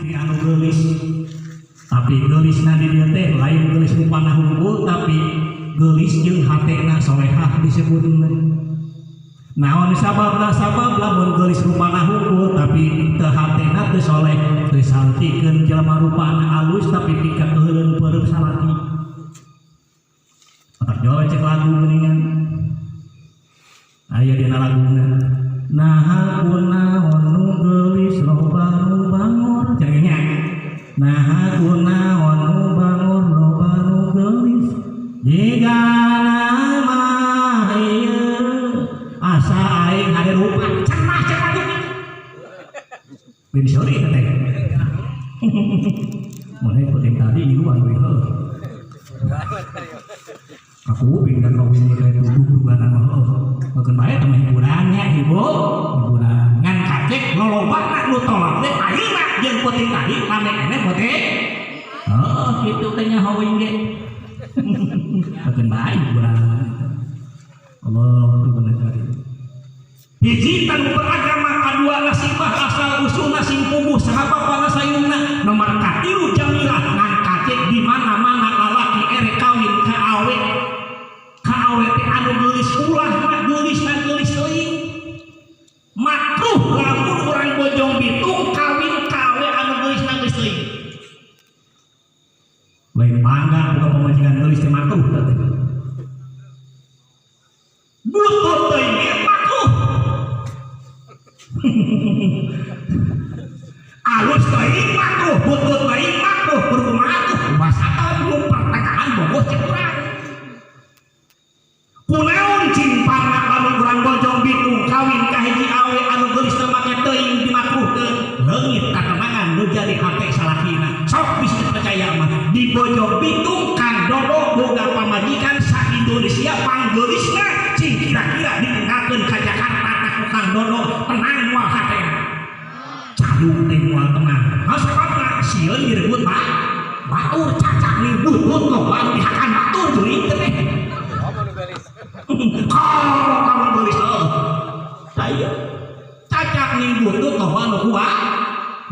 istri anu geulis tapi geulisna di dieu teh lain geulis rupana hungkul tapi geulis jeung hatena solehah disebutna. Naon sababna sabab lamun geulis rupana hungkul tapi teu hatena teu soleh teu saltikeun jelema rupana alus tapi pika euleun peureum salaki. Otak Jawa cek lagu geuningan. Aya dina laguna. Naha kunaon nu geulis loba nu bangor cenah. Naha kunaon nu bangor loba nu geulis jiga nama ieu asa aing ade rupa cenah gitu. Bin sorry teh. Mun ikutin tadi iluan we heuh. Aku pinggan kawin kayak tubuh duganan mah makin baik sama hiburannya hiburan ngan kacek lolobana nu tolak teh ayeuna jeung peuting tadi rame keneh peuting kitu teh nya hawing ge makin baik hiburan Allah Tuhan kari hiji tanu beragama kadua nasibah asal usulna sing puguh sahabat pana sayungna nomor katilu jamilah ngan kacek di mana-mana lalaki ere kawin ka awe anu geulis ulah mah geulisna geulis leuing makruh lamun urang bojong bitung kawin kawe anu geulisna geus leuing lain bangga buka pamajikan geulis teh makruh teh butut teuing ge makruh alus teuing makruh butut teuing makruh berkumaha tuh wasata belum pertengahan bogoh cek urang kunaon cimpana lamun urang bojong bitung kawin ka hiji awe anu geulisna make teuing dimakruhkeun leungit katenangan nu jadi hate salakina sok bisa percaya mah di bojong bitung Kang Dodo boga pamajikan sa Indonesia panggeulisna cing kira-kira ditinggalkeun ka Jakarta ka Kang Dodo tenang moal hatena cadung teh moal tenang sababna sieun direbut batur cacak nih butut loba dihakan batur jurig teh kalau kamu tulis saya cacak nih butut loba nu kuat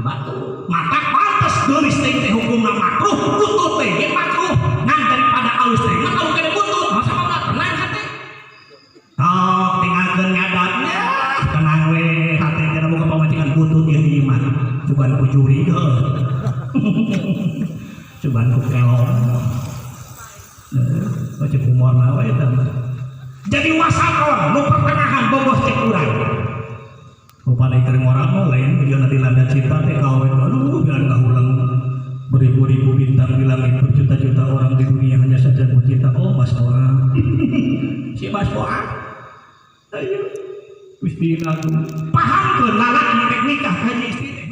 batu mata pantas tulis teh hukumna makruh butut teh ge makruh ngan daripada alus teh mah kalau kena butut masa mah tenang hate tinggalkeun ngadatnya tenang we hate kana boga pamajikan butut ieu di imah coban ku curi coban ku kelon cek humor na we eta jadi wasakon nu pertengahan bogoh cek urang rupana keur orang mah lain tujuan dilanda cinta teh kawe aduh biar kahulang beribu-ribu bintang di langit berjuta-juta orang di dunia hanya saja bercinta oh Mas Boa si Mas Boa ayo wis dinagu paham ke lalaki rek nikah ka istri